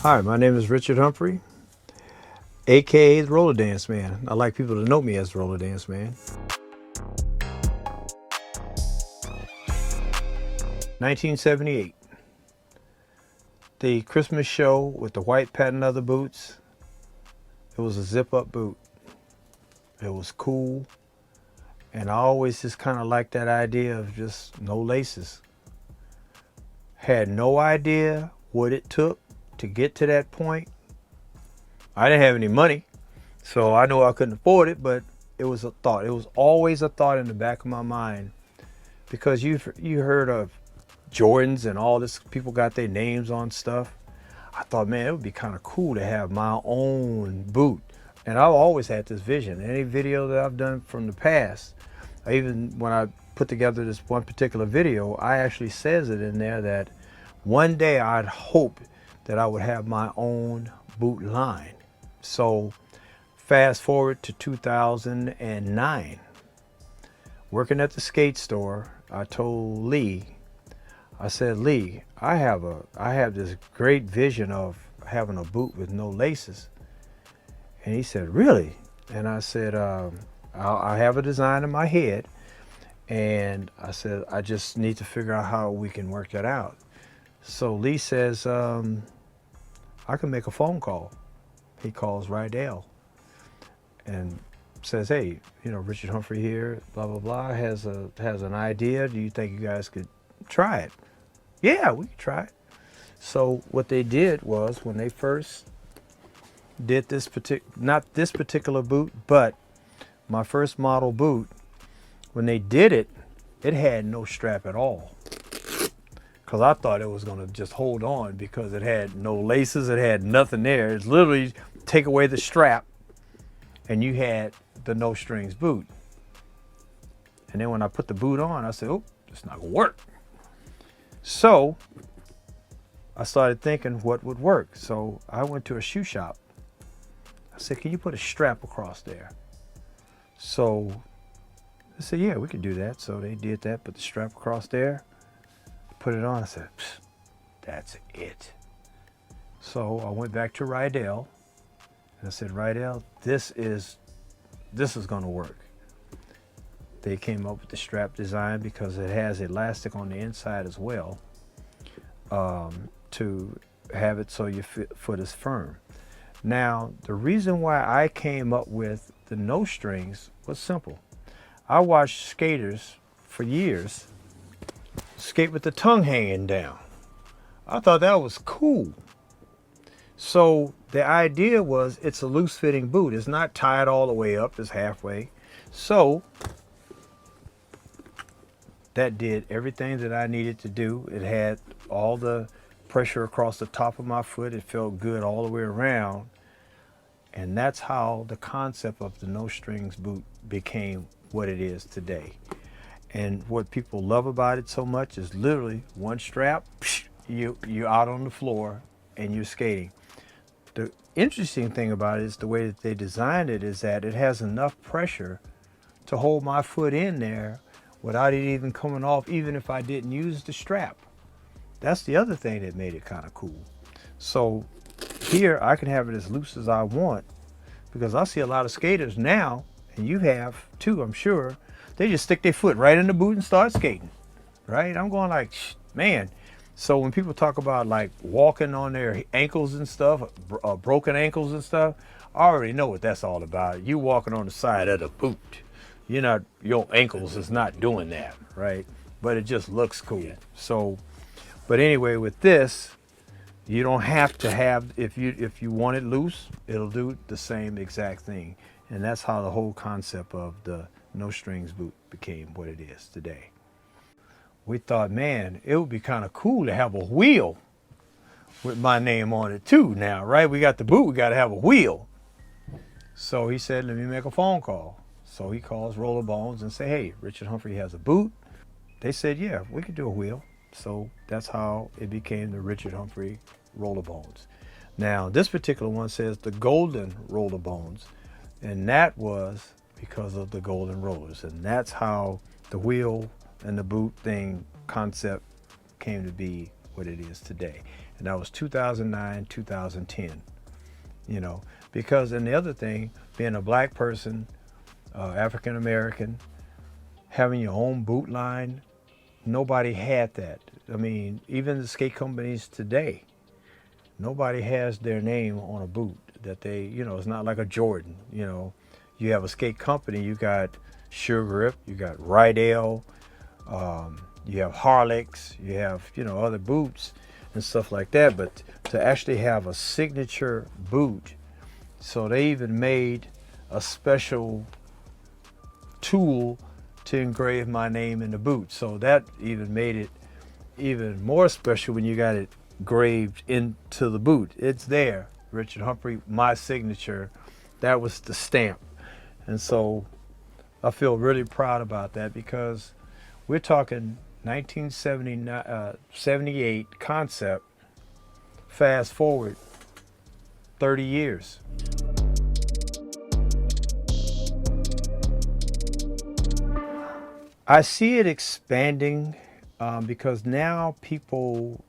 Hi, my name is Richard Humphrey, aka the Rollerdance Man. I like people to know me as the Rollerdance Man. 1978. The Christmas show with the white patent leather boots. It was a zip-up boot. It was cool. And I always just kind of liked that idea of just no laces. Had no idea what it took to get to that point. I didn't have any money, so I knew I couldn't afford it, but it was a thought. It was always a thought in the back of my mind, because you heard of Jordans and all this, people got their names on stuff. I thought, man, it would be kind of cool to have my own boot. And I've always had this vision. Any video that I've done from the past, even when I put together this one particular video, I actually says it in there that one day I'd hope that I would have my own boot line. So fast forward to 2009, working at the skate store, I told Lee, I said, Lee, I have this great vision of having a boot with no laces. And he said, really? And I said, I have a design in my head, and I said, I just need to figure out how we can work that out. So Lee says, I can make a phone call. He calls Rydell and says, hey, Richard Humphrey here, blah, blah, blah, has an idea. Do you think you guys could try it? Yeah, we could try it. So what they did was, when they first did this not this particular boot, but my first model boot, when they did it, it had no strap at all. Because I thought it was going to just hold on, because it had no laces, it had nothing there. It's literally take away the strap and you had the no strings boot. And then when I put the boot on, I said, oh, it's not gonna work. So I started thinking what would work. So I went to a shoe shop. I said, can you put a strap across there? So they said, yeah, we could do that. So they did that, put the strap across there, put it on. I said, that's it. So I went back to Rydell and I said, Rydell, this is going to work. They came up with the strap design because it has elastic on the inside as well, to have it so your foot is firm. Now, the reason why I came up with the no strings was simple. I watched skaters for years skate with the tongue hanging down. I thought that was cool. So the idea was, it's a loose fitting boot. It's not tied all the way up, it's halfway. So that did everything that I needed to do. It had all the pressure across the top of my foot. It felt good all the way around. And that's how the concept of the no strings boot became what it is today. And what people love about it so much is literally one strap, you're out on the floor and you're skating. The interesting thing about it is the way that they designed it is that it has enough pressure to hold my foot in there without it even coming off, even if I didn't use the strap. That's the other thing that made it kind of cool. So here I can have it as loose as I want, because I see a lot of skaters now, and you have too, I'm sure, they just stick their foot right in the boot and start skating, right? I'm going like, man. So when people talk about like walking on their ankles and stuff, broken ankles and stuff, I already know what that's all about. You walking on the side of the boot. Your ankles is not doing that, right? But it just looks cool. Yeah. So, but anyway, with this, you don't have to have, if you want it loose, it'll do the same exact thing. And that's how the whole concept of the no strings boot became what it is today. We thought, man, it would be kind of cool to have a wheel with my name on it too now, right? We got the boot, we got to have a wheel. So he said, let me make a phone call. So he calls Rollerbones and say, hey, Richard Humphrey has a boot. They said, yeah, we could do a wheel. So that's how it became the Richard Humphrey Rollerbones. Now, this particular one says the Golden Rollerbones, and that was because of the golden rollers. And that's how the wheel and the boot thing concept came to be what it is today. And that was 2009, 2010, you know, because, and the other thing, being a black person, African American, having your own boot line, nobody had that. I mean, even the skate companies today, nobody has their name on a boot that they, you know, it's not like a Jordan, you know. You have a skate company, you got Sugar Grip, you got Rydell, you have Harlex, you have, you know, other boots and stuff like that. But to actually have a signature boot, so they even made a special tool to engrave my name in the boot. So that even made it even more special when you got it engraved into the boot. It's there, Richard Humphrey, my signature. That was the stamp. And so I feel really proud about that, because we're talking 1978 concept, fast forward 30 years. I see it expanding because now people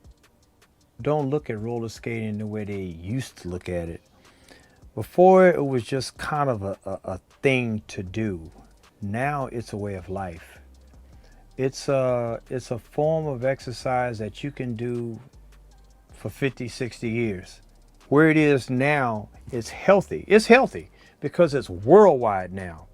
don't look at roller skating the way they used to look at it. Before, it was just kind of a thing to do. Now it's a way of life. It's a form of exercise that you can do for 50, 60 years. Where it is now, it's healthy. It's healthy because it's worldwide now.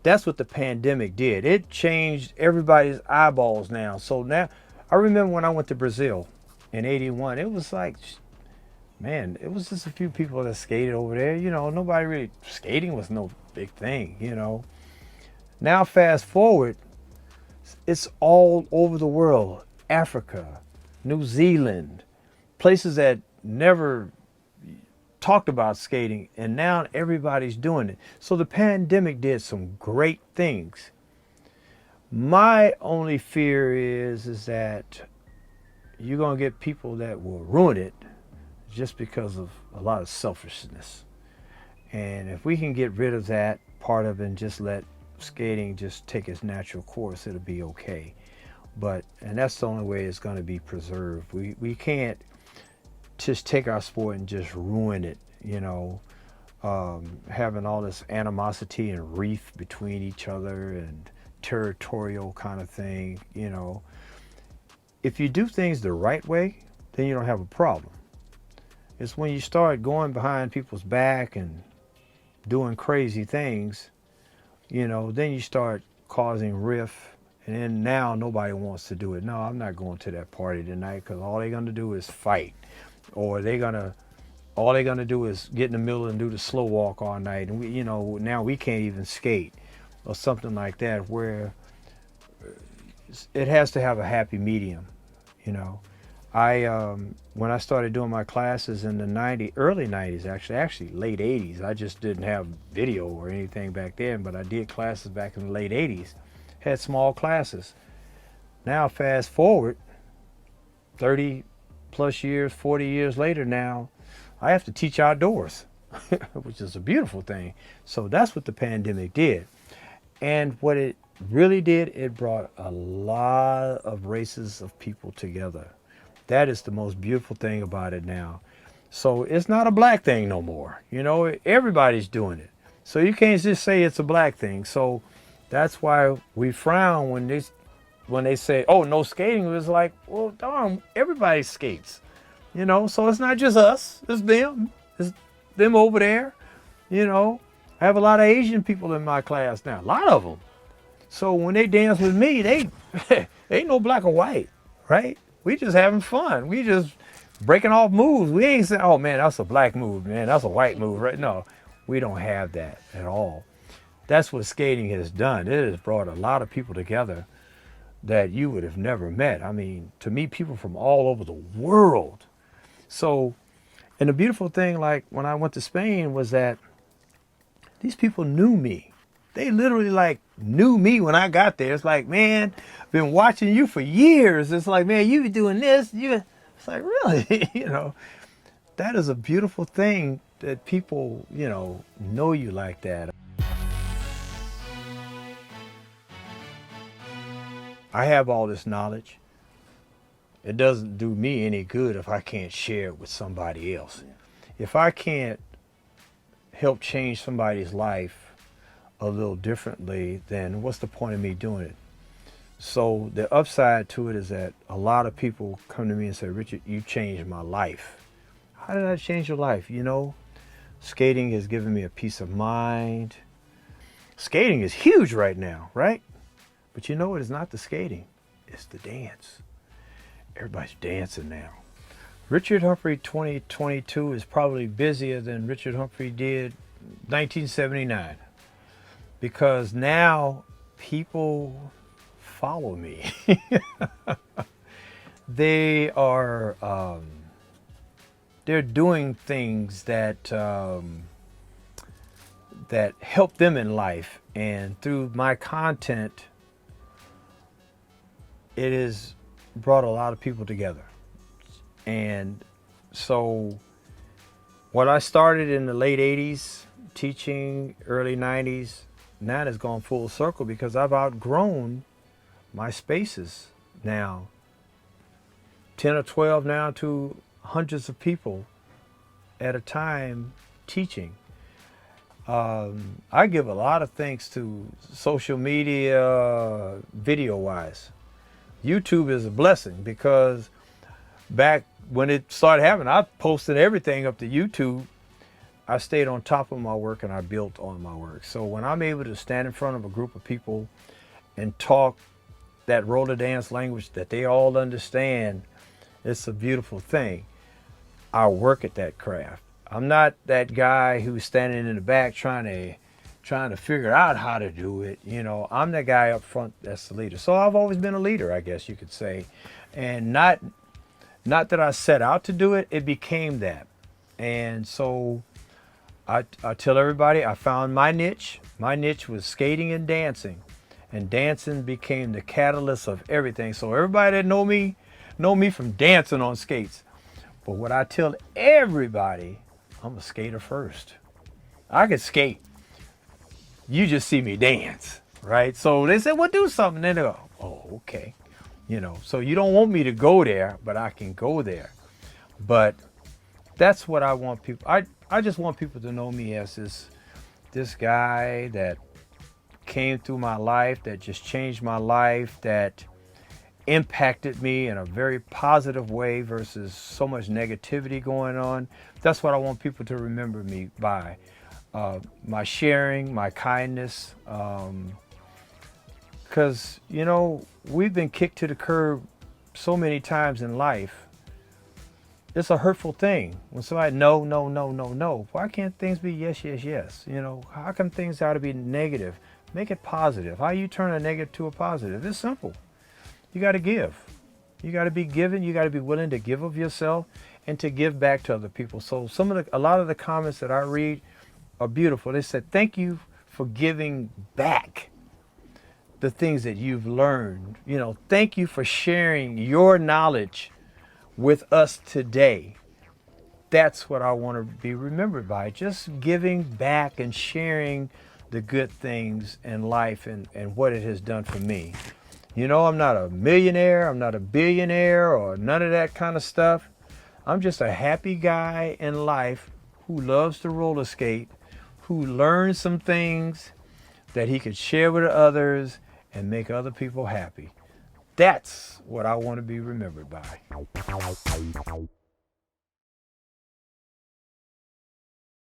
That's what the pandemic did. It changed everybody's eyeballs now. So now, I remember when I went to Brazil in '81, it was like, man, it was just a few people that skated over there. You know, nobody really, skating was no big thing, you know. Now fast forward, it's all over the world. Africa, New Zealand, places that never talked about skating, and now everybody's doing it. So the pandemic did some great things. My only fear is that you're going to get people that will ruin it just because of a lot of selfishness. And if we can get rid of that part of it and just let skating just take its natural course, it'll be okay. But, and that's the only way it's going to be preserved. We can't just take our sport and just ruin it, you know, having all this animosity and reef between each other and territorial kind of thing, you know. If you do things the right way, then you don't have a problem. It's when you start going behind people's back and doing crazy things, you know, then you start causing rift. And then now nobody wants to do it. No, I'm not going to that party tonight, because all they're going to do is fight. Or all they're gonna do is get in the middle and do the slow walk all night. And we, you know, now we can't even skate or something like that, where it has to have a happy medium, you know. When I started doing my classes in the early 90s, actually late 80s, I just didn't have video or anything back then, but I did classes back in the late 80s, had small classes. Now fast forward 30 plus years, 40 years later now, I have to teach outdoors, which is a beautiful thing. So that's what the pandemic did. And what it really did, it brought a lot of races of people together. That is the most beautiful thing about it now. So it's not a black thing no more. You know, everybody's doing it. So you can't just say it's a black thing. So that's why we frown when they say, oh, no skating. It was like, well, darn, everybody skates. You know, so it's not just us, it's them. It's them over there. You know, I have a lot of Asian people in my class now, a lot of them. So when they dance with me, they ain't no black or white, right? We just having fun. We just breaking off moves. We ain't saying, oh man, that's a black move, man, that's a white move, right? No, we don't have that at all. That's what skating has done. It has brought a lot of people together that you would have never met. I mean, to meet people from all over the world. So, and the beautiful thing, like when I went to Spain, was that these people knew me. They literally like knew me when I got there. It's like, man, been watching you for years. It's like, man, you be doing this. It's like, really? You know, that is a beautiful thing that people, you know you like that. I have all this knowledge. it doesn't do me any good if I can't share it with somebody else. If I can't help change somebody's life a little differently, then what's the point of me doing it? So the upside to it is that a lot of people come to me and say, Richard, you changed my life. How did I change your life? You know, skating has given me a peace of mind. Skating is huge right now, right? But you know what? It's not the skating. It's the dance. Everybody's dancing now. Richard Humphrey 2022 is probably busier than Richard Humphrey did 1979. Because now people follow me. They are they're doing things that that help them in life, and through my content, it has brought a lot of people together. And so what I started in the late 80s, teaching early 90s, now has gone full circle because I've outgrown my spaces now. 10 or 12 now to hundreds of people at a time teaching. I give a lot of thanks to social media, video-wise. YouTube is a blessing because back when it started happening, I posted everything up to YouTube. I stayed on top of my work and I built on my work. So when I'm able to stand in front of a group of people and talk that roller dance language that they all understand, it's a beautiful thing. I work at that craft. I'm not that guy who's standing in the back trying to figure out how to do it. You know, I'm that guy up front that's the leader. So I've always been a leader, I guess you could say. And not that I set out to do it, it became that. And so I tell everybody I found my niche. My niche was skating and dancing. And dancing became the catalyst of everything. So everybody that know me from dancing on skates. But what I tell everybody, I'm a skater first. I can skate. You just see me dance, right? So they say, well, do something. Then they go, oh, okay. You know, so you don't want me to go there, but I can go there. But that's what I want people. I just want people to know me as this guy that came through my life, that just changed my life, that impacted me in a very positive way versus so much negativity going on. That's what I want people to remember me by. My sharing, my kindness. Because, you know, we've been kicked to the curb so many times in life. It's a hurtful thing. When somebody, no, no, no, no, no. Why can't things be yes, yes, yes? You know, how come things got to be negative? Make it positive. How you turn a negative to a positive? It's simple. You got to give. You got to be given. You got to be willing to give of yourself and to give back to other people. So a lot of the comments that I read are beautiful. They said, thank you for giving back the things that you've learned. You know, thank you for sharing your knowledge with us today. That's what I want to be remembered by. Just giving back and sharing the good things in life and what it has done for me. You know, I'm not a millionaire, I'm not a billionaire or none of that kind of stuff. I'm just a happy guy in life who loves to roller skate, who learned some things that he could share with others and make other people happy. That's what I want to be remembered by.